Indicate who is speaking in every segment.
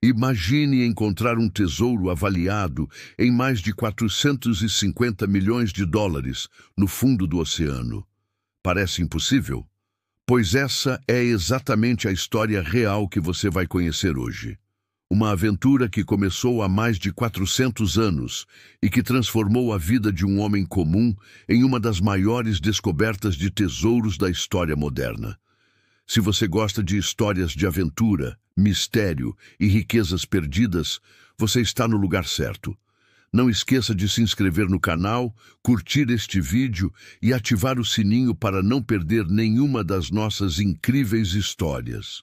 Speaker 1: Imagine encontrar um tesouro avaliado em mais de 450 milhões de dólares no fundo do oceano. Parece impossível? Pois essa é exatamente a história real que você vai conhecer hoje. Uma aventura que começou há mais de 400 anos e que transformou a vida de um homem comum em uma das maiores descobertas de tesouros da história moderna. Se você gosta de histórias de aventura, mistério e riquezas perdidas, você está no lugar certo. Não esqueça de se inscrever no canal, curtir este vídeo e ativar o sininho para não perder nenhuma das nossas incríveis histórias.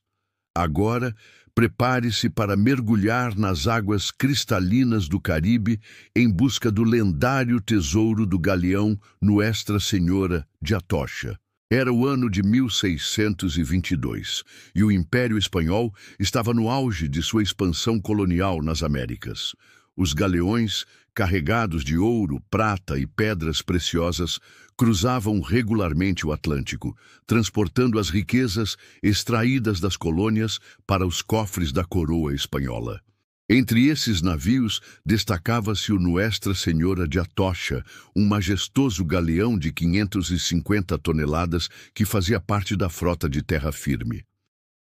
Speaker 1: Agora, prepare-se para mergulhar nas águas cristalinas do Caribe em busca do lendário tesouro do galeão Nuestra Senhora de Atocha. Era o ano de 1622 e o Império Espanhol estava no auge de sua expansão colonial nas Américas. Os galeões, carregados de ouro, prata e pedras preciosas, cruzavam regularmente o Atlântico, transportando as riquezas extraídas das colônias para os cofres da coroa espanhola. Entre esses navios destacava-se o Nuestra Senhora de Atocha, um majestoso galeão de 550 toneladas que fazia parte da frota de terra firme.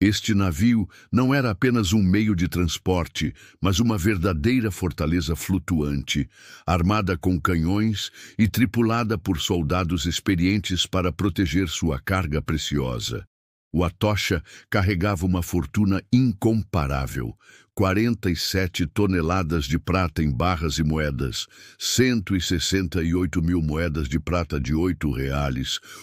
Speaker 1: Este navio não era apenas um meio de transporte, mas uma verdadeira fortaleza flutuante, armada com canhões e tripulada por soldados experientes para proteger sua carga preciosa. O Atocha carregava uma fortuna incomparável, 47 toneladas de prata em barras e moedas, 168 mil moedas de prata de R$ 8,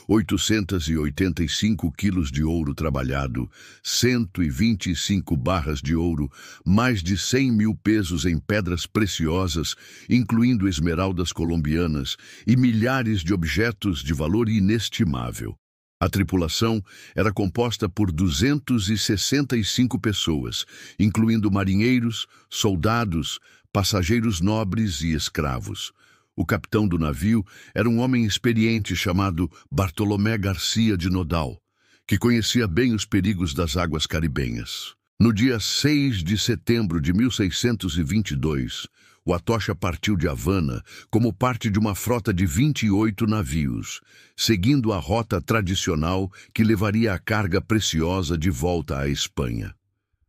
Speaker 1: 885 quilos de ouro trabalhado, 125 barras de ouro, mais de 100 mil pesos em pedras preciosas, incluindo esmeraldas colombianas, e milhares de objetos de valor inestimável. A tripulação era composta por 265 pessoas, incluindo marinheiros, soldados, passageiros nobres e escravos. O capitão do navio era um homem experiente chamado Bartolomé Garcia de Nodal, que conhecia bem os perigos das águas caribenhas. No dia 6 de setembro de 1622, o Atocha partiu de Havana como parte de uma frota de 28 navios, seguindo a rota tradicional que levaria a carga preciosa de volta à Espanha.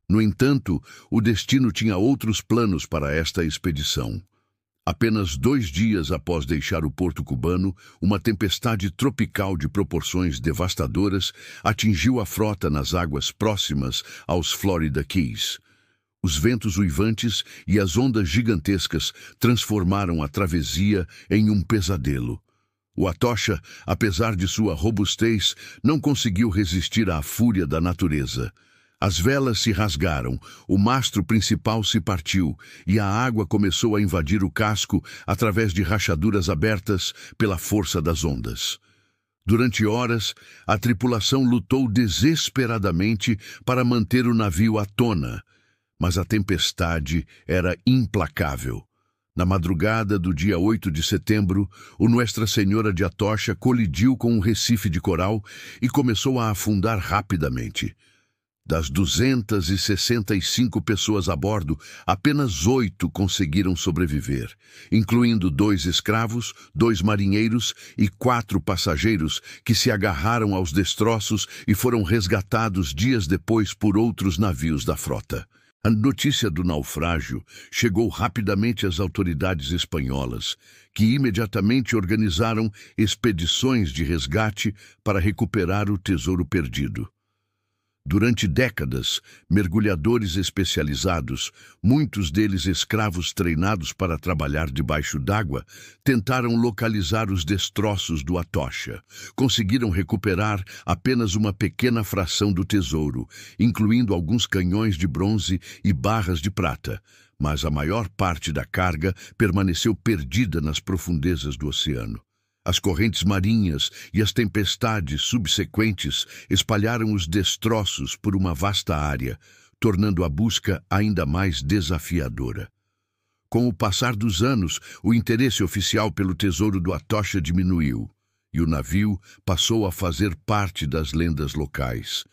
Speaker 1: No entanto, o destino tinha outros planos para esta expedição. Apenas 2 dias após deixar o porto cubano, uma tempestade tropical de proporções devastadoras atingiu a frota nas águas próximas aos Florida Keys. Os ventos uivantes e as ondas gigantescas transformaram a travessia em um pesadelo. O Atocha, apesar de sua robustez, não conseguiu resistir à fúria da natureza. As velas se rasgaram, o mastro principal se partiu e a água começou a invadir o casco através de rachaduras abertas pela força das ondas. Durante horas, a tripulação lutou desesperadamente para manter o navio à tona, mas a tempestade era implacável. Na madrugada do dia 8 de setembro, o Nuestra Senhora de Atocha colidiu com um recife de coral e começou a afundar rapidamente. Das 265 pessoas a bordo, apenas 8 conseguiram sobreviver, incluindo 2 escravos, 2 marinheiros e 4 passageiros que se agarraram aos destroços e foram resgatados dias depois por outros navios da frota. A notícia do naufrágio chegou rapidamente às autoridades espanholas, que imediatamente organizaram expedições de resgate para recuperar o tesouro perdido. Durante décadas, mergulhadores especializados, muitos deles escravos treinados para trabalhar debaixo d'água, tentaram localizar os destroços do Atocha. Conseguiram recuperar apenas uma pequena fração do tesouro, incluindo alguns canhões de bronze e barras de prata, mas a maior parte da carga permaneceu perdida nas profundezas do oceano. As correntes marinhas e as tempestades subsequentes espalharam os destroços por uma vasta área, tornando a busca ainda mais desafiadora. Com o passar dos anos, o interesse oficial pelo tesouro do Atocha diminuiu, e o navio passou a fazer parte das lendas locais.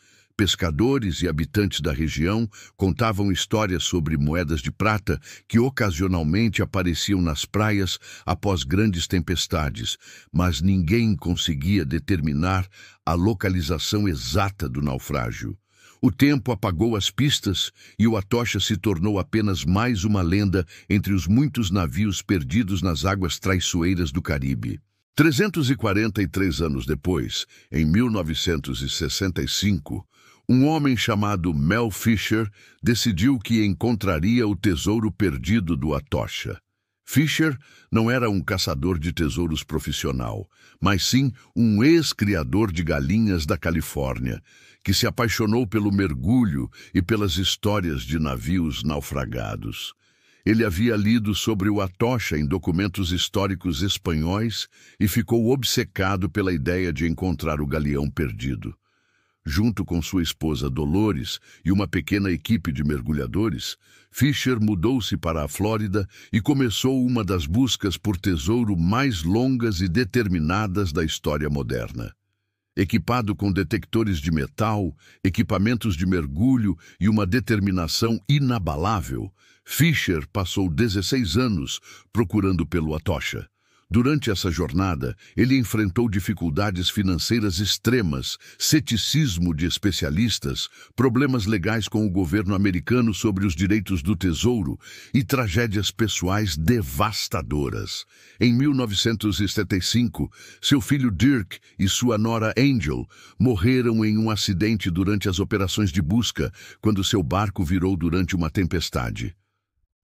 Speaker 1: Pescadores e habitantes da região contavam histórias sobre moedas de prata que ocasionalmente apareciam nas praias após grandes tempestades, mas ninguém conseguia determinar a localização exata do naufrágio. O tempo apagou as pistas e o Atocha se tornou apenas mais uma lenda entre os muitos navios perdidos nas águas traiçoeiras do Caribe. 343 anos depois, em 1965, um homem chamado Mel Fisher decidiu que encontraria o tesouro perdido do Atocha. Fisher não era um caçador de tesouros profissional, mas sim um ex-criador de galinhas da Califórnia, que se apaixonou pelo mergulho e pelas histórias de navios naufragados. Ele havia lido sobre o Atocha em documentos históricos espanhóis e ficou obcecado pela ideia de encontrar o galeão perdido. Junto com sua esposa Dolores e uma pequena equipe de mergulhadores, Fisher mudou-se para a Flórida e começou uma das buscas por tesouro mais longas e determinadas da história moderna. Equipado com detectores de metal, equipamentos de mergulho e uma determinação inabalável, Fisher passou 16 anos procurando pelo Atocha. Durante essa jornada, ele enfrentou dificuldades financeiras extremas, ceticismo de especialistas, problemas legais com o governo americano sobre os direitos do tesouro e tragédias pessoais devastadoras. Em 1975, seu filho Dirk e sua nora Angel morreram em um acidente durante as operações de busca, quando seu barco virou durante uma tempestade.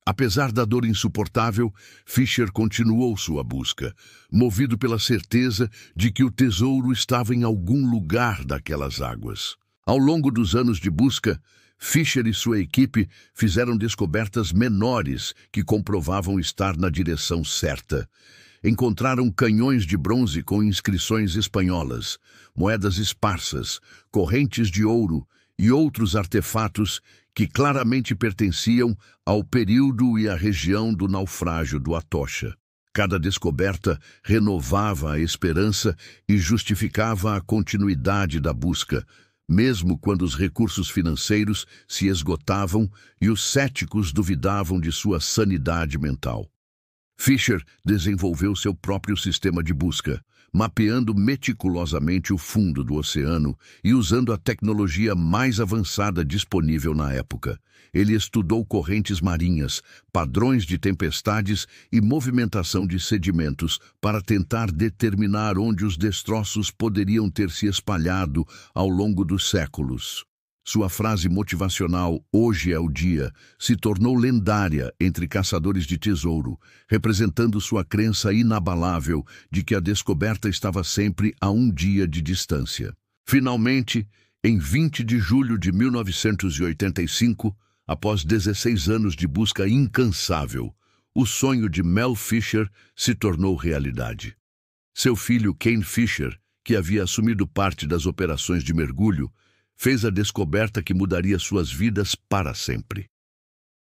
Speaker 1: Apesar da dor insuportável, Fisher continuou sua busca, movido pela certeza de que o tesouro estava em algum lugar daquelas águas. Ao longo dos anos de busca, Fisher e sua equipe fizeram descobertas menores que comprovavam estar na direção certa. Encontraram canhões de bronze com inscrições espanholas, moedas esparsas, correntes de ouro e outros artefatos que claramente pertenciam ao período e à região do naufrágio do Atocha. Cada descoberta renovava a esperança e justificava a continuidade da busca, mesmo quando os recursos financeiros se esgotavam e os céticos duvidavam de sua sanidade mental. Fisher desenvolveu seu próprio sistema de busca, mapeando meticulosamente o fundo do oceano e usando a tecnologia mais avançada disponível na época. Ele estudou correntes marinhas, padrões de tempestades e movimentação de sedimentos para tentar determinar onde os destroços poderiam ter se espalhado ao longo dos séculos. Sua frase motivacional, "Hoje é o dia", se tornou lendária entre caçadores de tesouro, representando sua crença inabalável de que a descoberta estava sempre a um dia de distância. Finalmente, em 20 de julho de 1985, após 16 anos de busca incansável, o sonho de Mel Fisher se tornou realidade. Seu filho Kane Fisher, que havia assumido parte das operações de mergulho, fez a descoberta que mudaria suas vidas para sempre.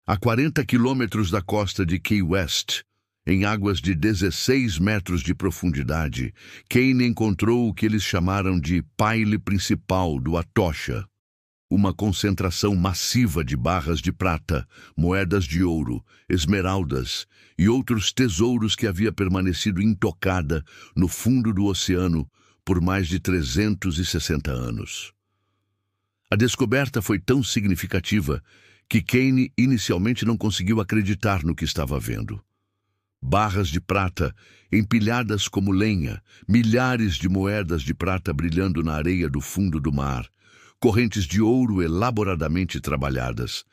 Speaker 1: A 40 quilômetros da costa de Key West, em águas de 16 metros de profundidade, Kane encontrou o que eles chamaram de pile principal do Atocha, uma concentração massiva de barras de prata, moedas de ouro, esmeraldas e outros tesouros que havia permanecido intocada no fundo do oceano por mais de 360 anos. A descoberta foi tão significativa que Kane inicialmente não conseguiu acreditar no que estava vendo. Barras de prata empilhadas como lenha, milhares de moedas de prata brilhando na areia do fundo do mar, correntes de ouro elaboradamente trabalhadas,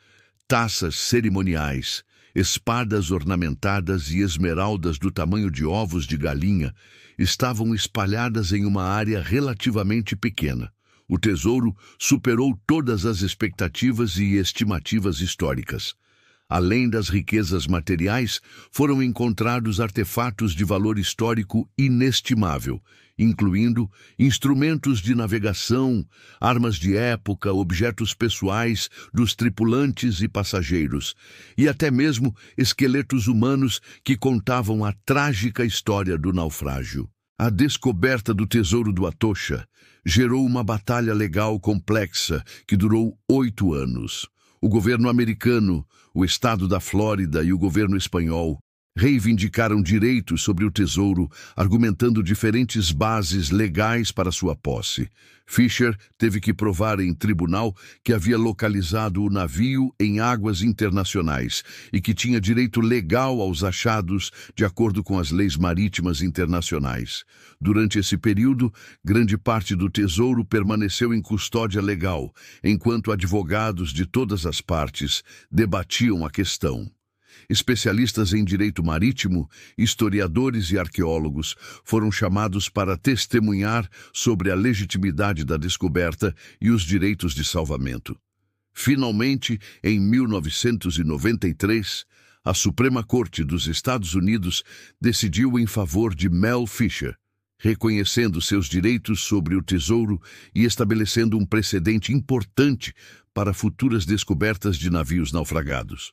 Speaker 1: taças cerimoniais, espadas ornamentadas e esmeraldas do tamanho de ovos de galinha estavam espalhadas em uma área relativamente pequena. O tesouro superou todas as expectativas e estimativas históricas. Além das riquezas materiais, foram encontrados artefatos de valor histórico inestimável, incluindo instrumentos de navegação, armas de época, objetos pessoais dos tripulantes e passageiros, e até mesmo esqueletos humanos que contavam a trágica história do naufrágio. A descoberta do tesouro do Atocha gerou uma batalha legal complexa que durou 8 anos. O governo americano, o estado da Flórida e o governo espanhol reivindicaram direitos sobre o tesouro, argumentando diferentes bases legais para sua posse. Fisher teve que provar em tribunal que havia localizado o navio em águas internacionais e que tinha direito legal aos achados de acordo com as leis marítimas internacionais. Durante esse período, grande parte do tesouro permaneceu em custódia legal, enquanto advogados de todas as partes debatiam a questão. Especialistas em direito marítimo, historiadores e arqueólogos foram chamados para testemunhar sobre a legitimidade da descoberta e os direitos de salvamento. Finalmente, em 1993, a Suprema Corte dos Estados Unidos decidiu em favor de Mel Fisher, reconhecendo seus direitos sobre o tesouro e estabelecendo um precedente importante para futuras descobertas de navios naufragados.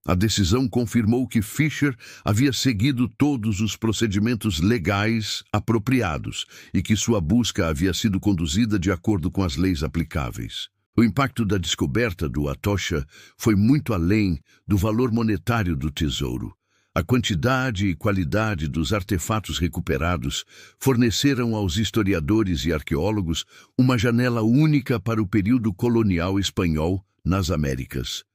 Speaker 1: A decisão confirmou que Fisher havia seguido todos os procedimentos legais apropriados e que sua busca havia sido conduzida de acordo com as leis aplicáveis. O impacto da descoberta do Atocha foi muito além do valor monetário do tesouro. A quantidade e qualidade dos artefatos recuperados forneceram aos historiadores e arqueólogos uma janela única para o período colonial espanhol nas Américas.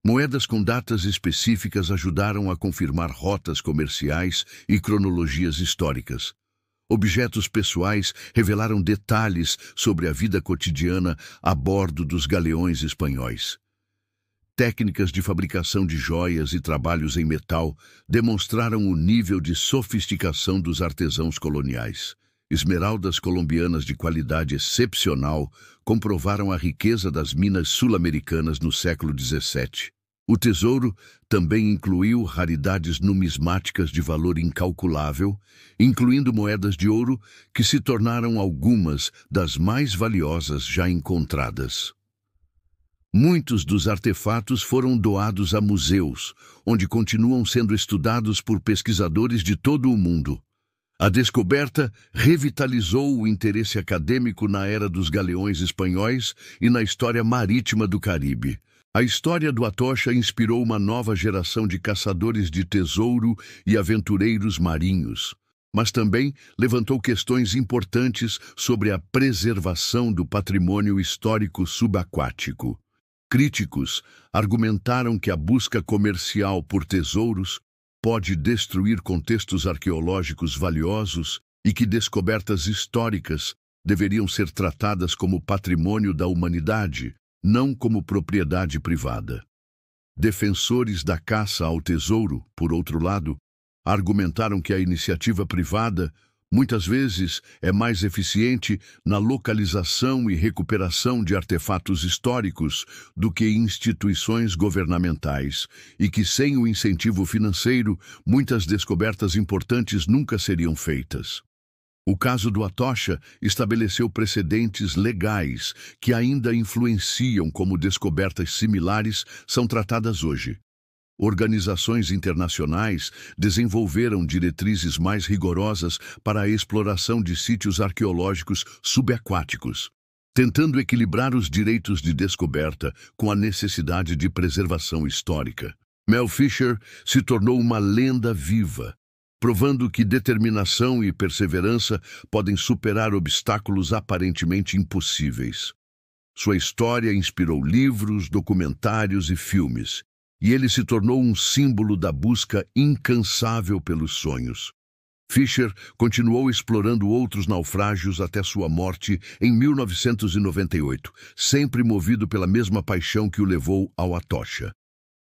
Speaker 1: Moedas com datas específicas ajudaram a confirmar rotas comerciais e cronologias históricas. Objetos pessoais revelaram detalhes sobre a vida cotidiana a bordo dos galeões espanhóis. Técnicas de fabricação de joias e trabalhos em metal demonstraram o nível de sofisticação dos artesãos coloniais. Esmeraldas colombianas de qualidade excepcional comprovaram a riqueza das minas sul-americanas no século XVII. O tesouro também incluiu raridades numismáticas de valor incalculável, incluindo moedas de ouro que se tornaram algumas das mais valiosas já encontradas. Muitos dos artefatos foram doados a museus, onde continuam sendo estudados por pesquisadores de todo o mundo. A descoberta revitalizou o interesse acadêmico na era dos galeões espanhóis e na história marítima do Caribe. A história do Atocha inspirou uma nova geração de caçadores de tesouro e aventureiros marinhos, mas também levantou questões importantes sobre a preservação do patrimônio histórico subaquático. Críticos argumentaram que a busca comercial por tesouros pode destruir contextos arqueológicos valiosos e que descobertas históricas deveriam ser tratadas como patrimônio da humanidade, não como propriedade privada. Defensores da caça ao tesouro, por outro lado, argumentaram que a iniciativa privada muitas vezes é mais eficiente na localização e recuperação de artefatos históricos do que instituições governamentais, e que sem o incentivo financeiro, muitas descobertas importantes nunca seriam feitas. O caso do Atocha estabeleceu precedentes legais que ainda influenciam como descobertas similares são tratadas hoje. Organizações internacionais desenvolveram diretrizes mais rigorosas para a exploração de sítios arqueológicos subaquáticos, tentando equilibrar os direitos de descoberta com a necessidade de preservação histórica. Mel Fisher se tornou uma lenda viva, provando que determinação e perseverança podem superar obstáculos aparentemente impossíveis. Sua história inspirou livros, documentários e filmes, e ele se tornou um símbolo da busca incansável pelos sonhos. Fisher continuou explorando outros naufrágios até sua morte em 1998, sempre movido pela mesma paixão que o levou ao Atocha.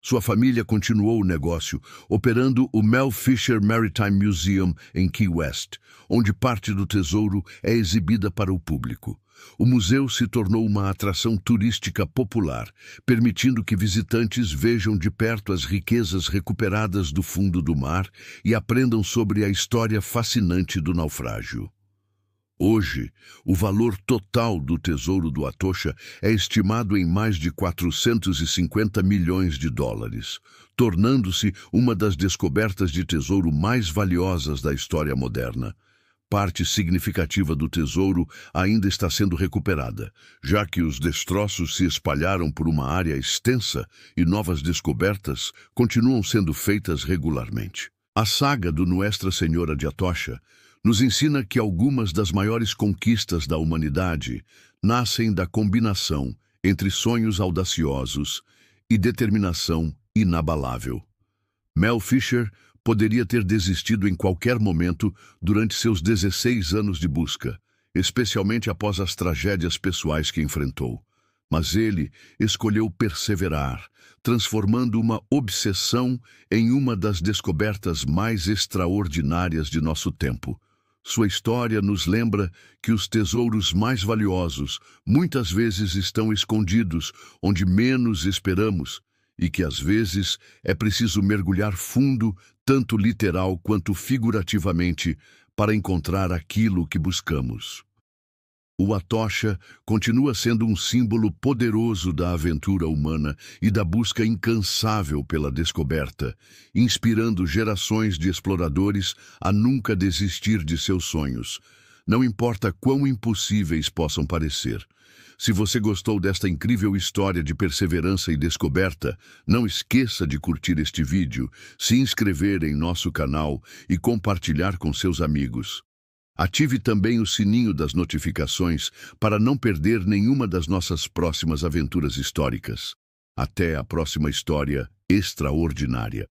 Speaker 1: Sua família continuou o negócio, operando o Mel Fisher Maritime Museum em Key West, onde parte do tesouro é exibida para o público. O museu se tornou uma atração turística popular, permitindo que visitantes vejam de perto as riquezas recuperadas do fundo do mar e aprendam sobre a história fascinante do naufrágio. Hoje, o valor total do tesouro do Atocha é estimado em mais de 450 milhões de dólares, tornando-se uma das descobertas de tesouro mais valiosas da história moderna. parte significativa do tesouro ainda está sendo recuperada, já que os destroços se espalharam por uma área extensa e novas descobertas continuam sendo feitas regularmente. A saga do Nuestra Senhora de Atocha nos ensina que algumas das maiores conquistas da humanidade nascem da combinação entre sonhos audaciosos e determinação inabalável. Mel Fisher poderia ter desistido em qualquer momento durante seus 16 anos de busca, especialmente após as tragédias pessoais que enfrentou. Mas ele escolheu perseverar, transformando uma obsessão em uma das descobertas mais extraordinárias de nosso tempo. Sua história nos lembra que os tesouros mais valiosos muitas vezes estão escondidos onde menos esperamos e que às vezes é preciso mergulhar fundo, tanto literal quanto figurativamente, para encontrar aquilo que buscamos. O Atocha continua sendo um símbolo poderoso da aventura humana e da busca incansável pela descoberta, inspirando gerações de exploradores a nunca desistir de seus sonhos, não importa quão impossíveis possam parecer. Se você gostou desta incrível história de perseverança e descoberta, não esqueça de curtir este vídeo, se inscrever em nosso canal e compartilhar com seus amigos. Ative também o sininho das notificações para não perder nenhuma das nossas próximas aventuras históricas. Até a próxima história extraordinária.